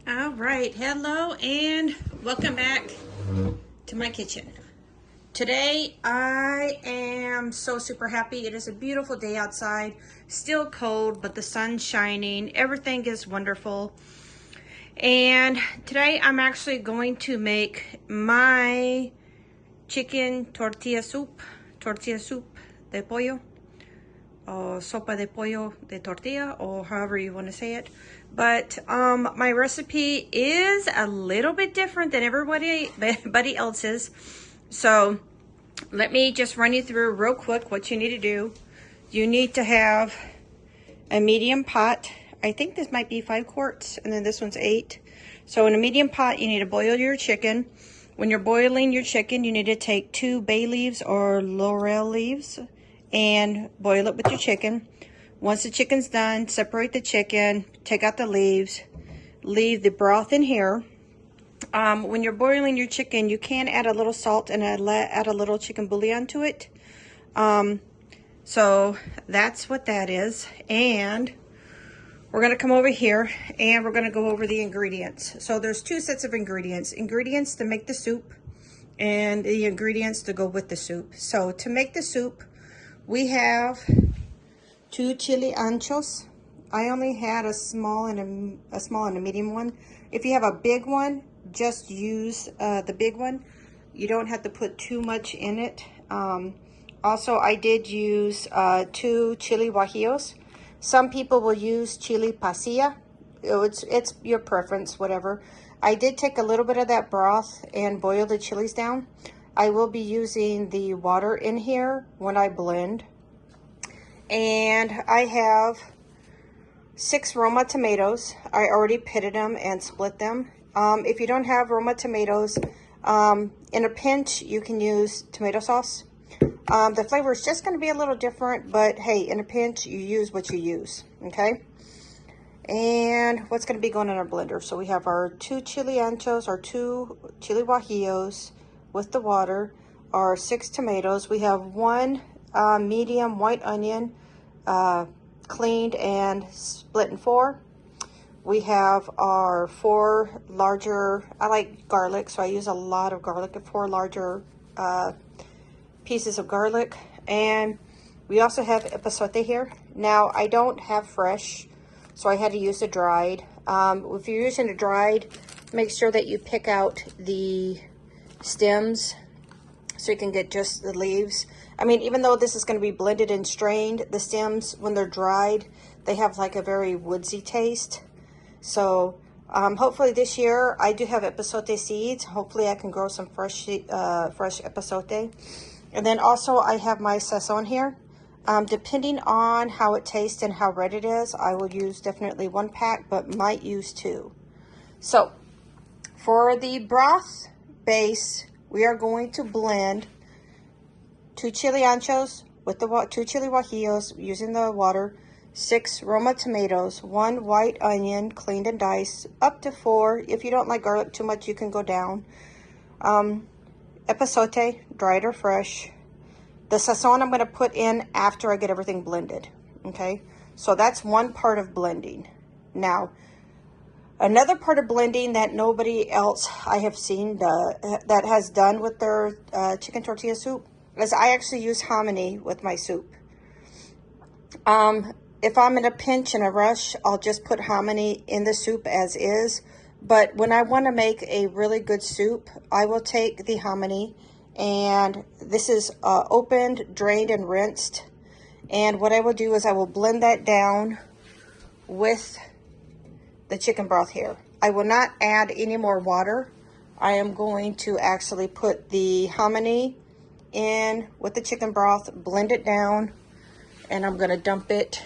All right, hello and welcome back to my kitchen. Today I am so super happy. It is a beautiful day outside, still cold, but the sun's shining. Everything is wonderful. And today I'm actually going to make my chicken tortilla soup de pollo, or sopa de pollo de tortilla, or however you want to say it. But my recipe is a little bit different than everybody else's. So let me just run you through real quick what you need to do. You need to have a medium pot. I think this might be 5 quarts, and then this one's 8. So in a medium pot, you need to boil your chicken. When you're boiling your chicken, you need to take 2 bay leaves or laurel leaves and boil it with your chicken. Once the chicken's done, separate the chicken, take out the leaves, leave the broth in here. When you're boiling your chicken, you can add a little salt and add a little chicken bouillon to it. So that's what that is. And we're going to come over here and we're going to go over the ingredients. So there's 2 sets of ingredients. Ingredients to make the soup and the ingredients to go with the soup. So to make the soup, we have 2 chili anchos. I only had a small and a medium one. If you have a big one, just use the big one. You don't have to put too much in it. Also, I did use 2 chili guajillos. Some people will use chili pasilla. It's your preference, whatever. I did take a little bit of that broth and boil the chilies down. I will be using the water in here when I blend. And I have 6 Roma tomatoes. I already pitted them and split them. If you don't have Roma tomatoes, in a pinch, you can use tomato sauce. The flavor is just going to be a little different, but hey, in a pinch, you use what you use, okay? And what's going to be going in our blender? So we have our 2 chili anchos, our 2 chili guajillos with the water, our 6 tomatoes. We have 1 medium white onion, cleaned and split in 4. We have our 4 larger, I like garlic, so I use a lot of garlic, 4 larger pieces of garlic. And we also have epazote here. Now, I don't have fresh, so I had to use the dried. If you're using the dried, make sure that you pick out the stems so you can get just the leaves. I mean, even though this is going to be blended and strained, the stems, when they're dried, they have like a very woodsy taste. So hopefully this year, I do have epazote seeds. Hopefully I can grow some fresh epazote. And then also I have my sazon here. Depending on how it tastes and how red it is, I will use definitely 1 pack, but might use 2. So for the broth base, we are going to blend 2 chili anchos with the 2 chili guajillos using the water, 6 Roma tomatoes, 1 white onion cleaned and diced, up to 4. If you don't like garlic too much, you can go down. Epazote, dried or fresh. The sazon I'm going to put in after I get everything blended. Okay, so that's one part of blending. Now, another part of blending that nobody else I have seen that has done with their chicken tortilla soup is I actually use hominy with my soup. If I'm in a pinch and a rush, I'll just put hominy in the soup as is. But when I want to make a really good soup, I will take the hominy, and this is opened, drained, and rinsed. And what I will do is I will blend that down with the chicken broth here. I will not add any more water. I am going to actually put the hominy in with the chicken broth, blend it down, and I'm going to dump it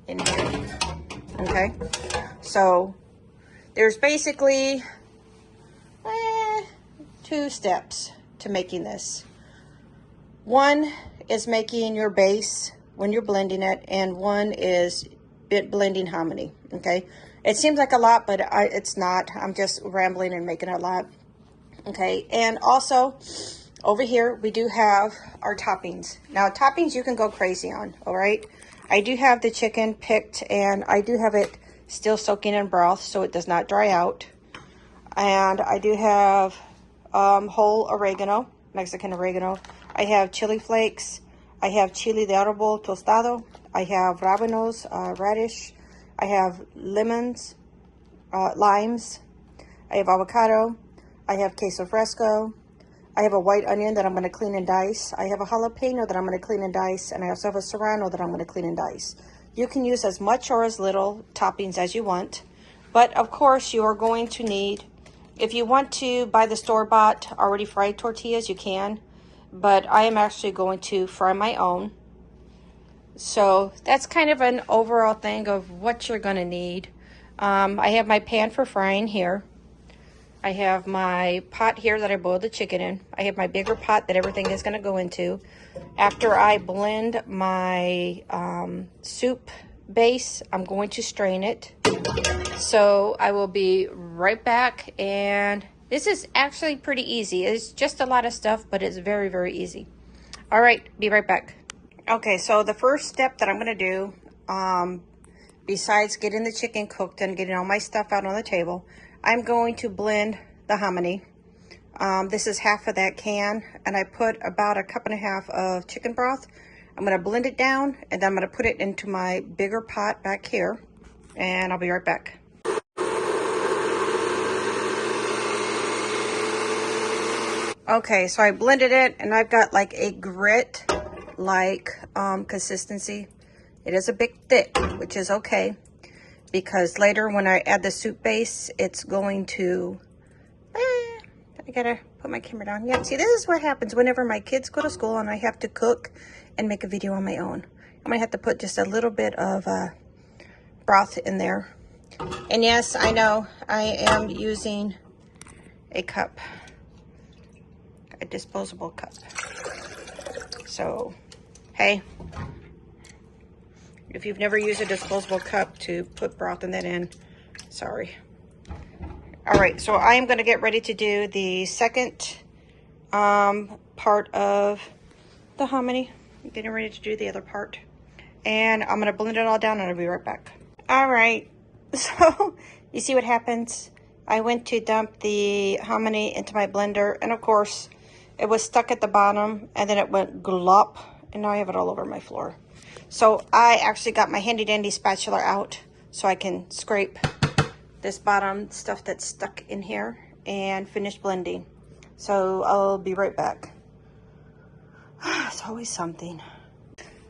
in here. Okay, so there's basically 2 steps to making this. One is making your base when you're blending it, and one is blending hominy. Okay, it seems like a lot, but it's not. I'm just rambling and making it a lot. Okay, and also over here we do have our toppings. Now, toppings you can go crazy on. All right, I do have the chicken picked, and I do have it still soaking in broth so it does not dry out. And I do have whole oregano, Mexican oregano. I have chili flakes. I have chile de árbol tostado. I have rábanos, radish. I have lemons, limes. I have avocado. I have queso fresco. I have a white onion that I'm going to clean and dice. I have a jalapeno that I'm going to clean and dice. And I also have a serrano that I'm going to clean and dice. You can use as much or as little toppings as you want. But of course, you are going to need, if you want to buy the store-bought already fried tortillas, you can. But I am actually going to fry my own. So that's kind of an overall thing of what you're going to need. I have my pan for frying here. I have my pot here that I boiled the chicken in. I have my bigger pot that everything is going to go into. After I blend my soup base, I'm going to strain it. So I will be right back. And this is actually pretty easy. It's just a lot of stuff, but it's very, very easy. All right, be right back. Okay, so the first step that I'm going to do, besides getting the chicken cooked and getting all my stuff out on the table, I'm going to blend the hominy. This is half of that can, and I put about a cup and a half of chicken broth. I'm going to blend it down, and then I'm going to put it into my bigger pot back here, and I'll be right back. Okay, so I blended it, and I've got like a grit-like consistency. It is a bit thick, which is okay, because later when I add the soup base, it's going to... I gotta put my camera down. Yeah, see, this is what happens whenever my kids go to school and I have to cook and make a video on my own. I'm gonna have to put just a little bit of broth in there. And yes, I know I am using a cup. A disposable cup. So, hey, if you've never used a disposable cup to put broth in that in, sorry. All right, so I am going to get ready to do the second part of the hominy. I'm getting ready to do the other part. And I'm going to blend it all down and I'll be right back. All right, so you see what happens? I went to dump the hominy into my blender, and of course, it was stuck at the bottom, and then it went glop, and now I have it all over my floor. So I actually got my handy dandy spatula out so I can scrape this bottom stuff that's stuck in here and finish blending. So I'll be right back. It's always something.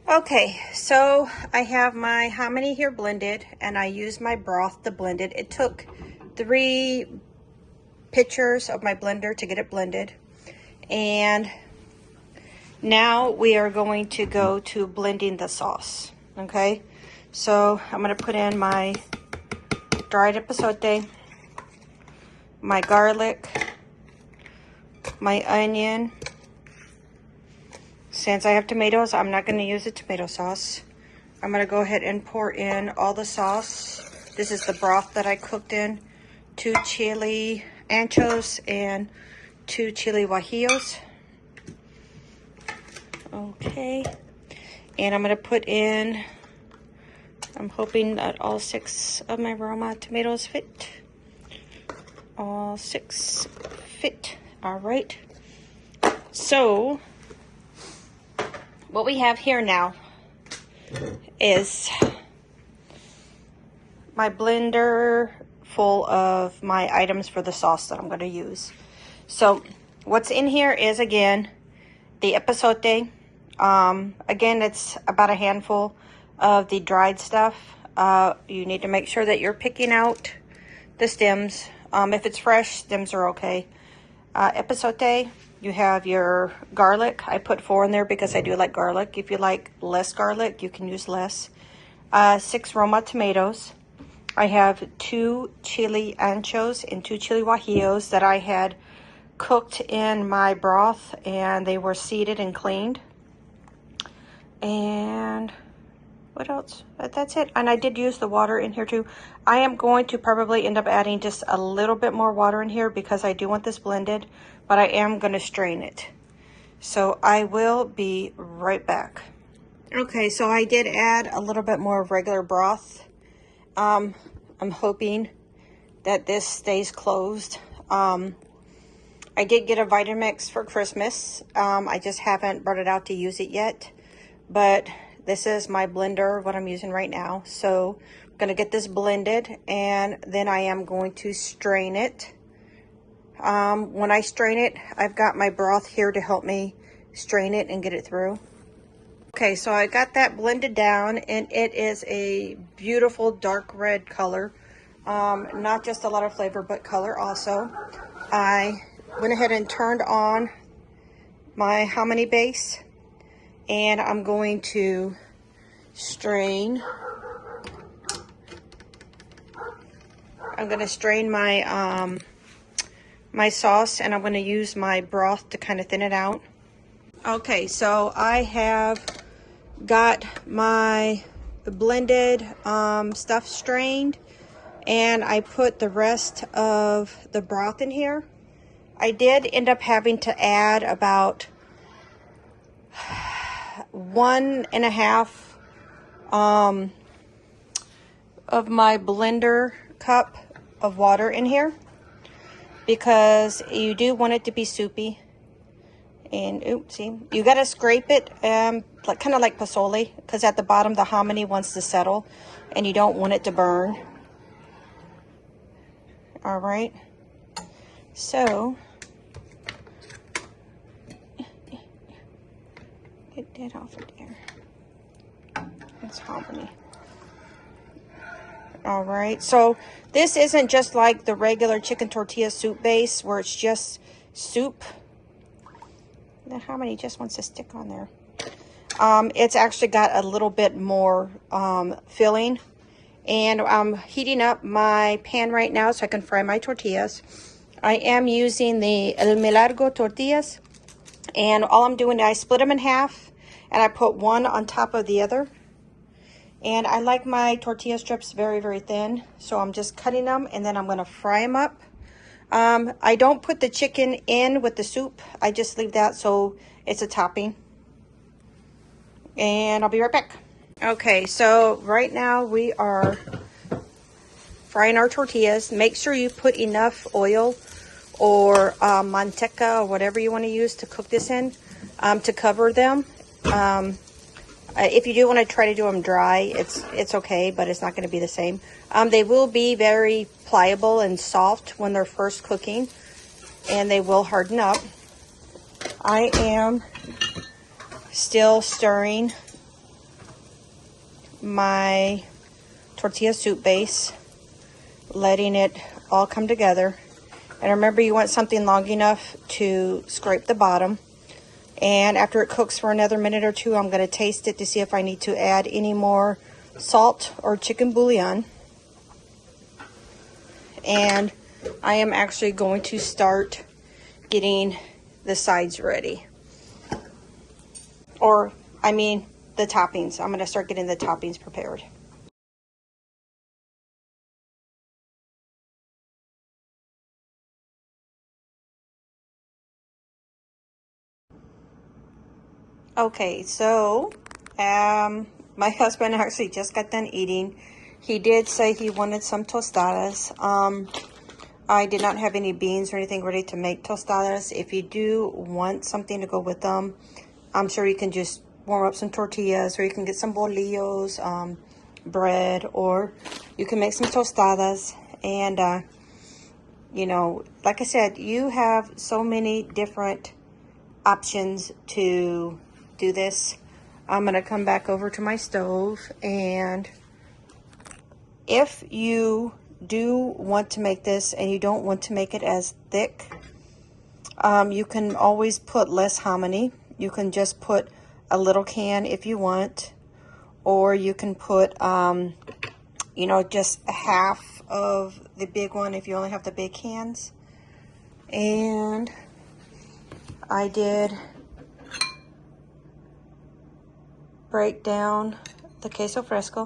Okay, so I have my hominy here blended, and I used my broth to blend it. It took 3 pitchers of my blender to get it blended. And now we are going to go to blending the sauce. Okay, so I'm going to put in my dried epazote, my garlic, my onion. Since I have tomatoes, I'm not going to use the tomato sauce. I'm going to go ahead and pour in all the sauce. This is the broth that I cooked in. 2 chili anchos and 2 chili guajillos. Okay, and I'm going to put in, I'm hoping that all 6 of my Roma tomatoes fit. All 6 fit. All right. So, what we have here now is my blender full of my items for the sauce that I'm going to use. So what's in here is, again, the epazote. Again, it's about a handful of the dried stuff. You need to make sure that you're picking out the stems. If it's fresh, stems are okay. Epazote, you have your garlic. I put 4 in there because I do like garlic. If you like less garlic, you can use less. 6 Roma tomatoes. I have 2 chili anchos and 2 chili guajillos that I had cooked in my broth, and they were seeded and cleaned. And what else? That's it. And I did use the water in here too. I am going to probably end up adding just a little bit more water in here because I do want this blended, but I am going to strain it. So I will be right back. Okay, so I did add a little bit more of regular broth. I'm hoping that this stays closed. I did get a Vitamix for Christmas. I just haven't brought it out to use it yet. But this is my blender, what I'm using right now. So I'm going to get this blended, and then I am going to strain it. When I strain it, I've got my broth here to help me strain it and get it through. Okay, so I got that blended down, and it is a beautiful dark red color. Not just a lot of flavor, but color also. I went ahead and turned on my hominy base, and I'm going to strain. I'm going to strain my my sauce, and I'm going to use my broth to kind of thin it out. Okay, so I have got my blended stuff strained, and I put the rest of the broth in here. I did end up having to add about 1.5 of my blender cup of water in here, because you do want it to be soupy. And oopsie, you got to scrape it like kind of like pozole, because at the bottom the hominy wants to settle and you don't want it to burn. All right, so get that off of there. It's hominy. All right, so this isn't just like the regular chicken tortilla soup base where it's just soup. The hominy just wants to stick on there. It's actually got a little bit more filling, and I'm heating up my pan right now so I can fry my tortillas. I am using the El Milagro tortillas, and all I'm doing is I split them in half, and I put one on top of the other. And I like my tortilla strips very, very thin, so I'm just cutting them, and then I'm going to fry them up. I don't put the chicken in with the soup. I just leave that so it's a topping. And I'll be right back. Okay, so right now we are frying our tortillas. Make sure you put enough oil or manteca or whatever you want to use to cook this in to cover them. If you do want to try to do them dry, it's okay, but it's not going to be the same. They will be very pliable and soft when they're first cooking, and they will harden up. I am still stirring my tortilla soup base, letting it all come together. And remember, you want something long enough to scrape the bottom. And after it cooks for another minute or two, I'm going to taste it to see if I need to add any more salt or chicken bouillon. And I am actually going to start getting the sides ready. Or, I mean, the toppings. I'm going to start getting the toppings prepared. Okay, so my husband actually just got done eating. He did say he wanted some tostadas. I did not have any beans or anything ready to make tostadas. If you do want something to go with them, I'm sure you can just warm up some tortillas, or you can get some bolillos, bread, or you can make some tostadas. And, you know, like I said, you have so many different options to do this. I'm going to come back over to my stove, and if you do want to make this and you don't want to make it as thick, you can always put less hominy. You can just put a little can if you want, or you can put you know, just a half of the big one if you only have the big cans. And I did break down the queso fresco.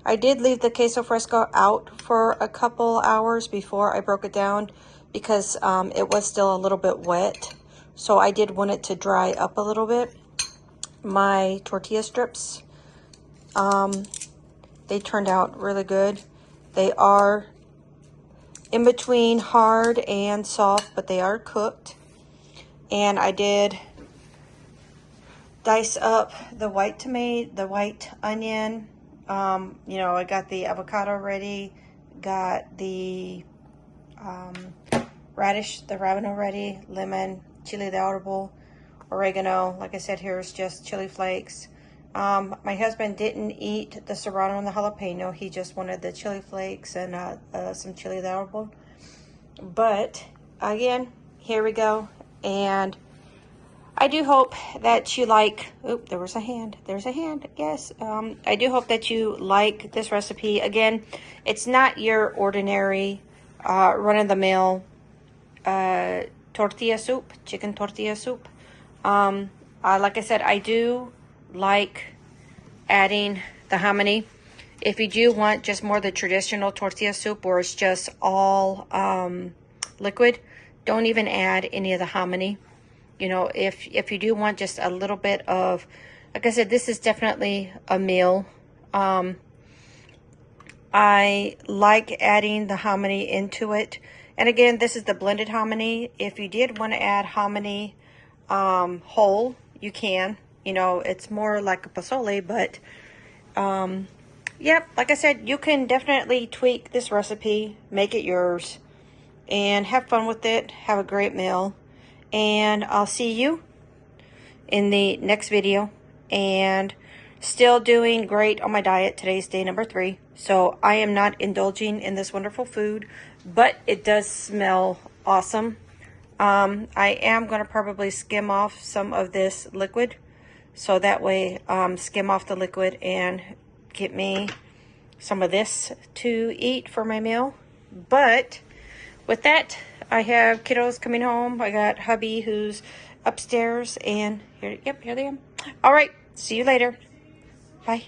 I did leave the queso fresco out for a couple hours before I broke it down, because it was still a little bit wet. So I did want it to dry up a little bit. My tortilla strips, they turned out really good. They are in between hard and soft, but they are cooked. And I did dice up the white tomato, the white onion. You know, I got the avocado ready, got the radish, the rabbit ready, lemon, chile de árbol, oregano. Like I said, here's just chili flakes. My husband didn't eat the serrano and the jalapeno. He just wanted the chili flakes and some chile de árbol. But again, here we go. And I do hope that you like, oop, there was a hand. There's a hand, yes. I do hope that you like this recipe. Again, it's not your ordinary run-of-the-mill tortilla soup, chicken tortilla soup. Like I said, I do like adding the hominy. If you do want just more the traditional tortilla soup where it's just all liquid, don't even add any of the hominy. You know, if you do want just a little bit of, like I said, this is definitely a meal. I like adding the hominy into it. And again, this is the blended hominy. If you did want to add hominy whole, you can. You know, it's more like a pozole, but yep, like I said, you can definitely tweak this recipe, make it yours, and have fun with it. Have a great meal. And I'll see you in the next video. And still doing great on my diet. Today's day number 3. So I am not indulging in this wonderful food, but it does smell awesome. I am going to probably skim off some of this liquid. So that way, skim off the liquid and get me some of this to eat for my meal. But with that, I have kiddos coming home. I got hubby who's upstairs, and here, yep, here they are. All right, see you later. Bye.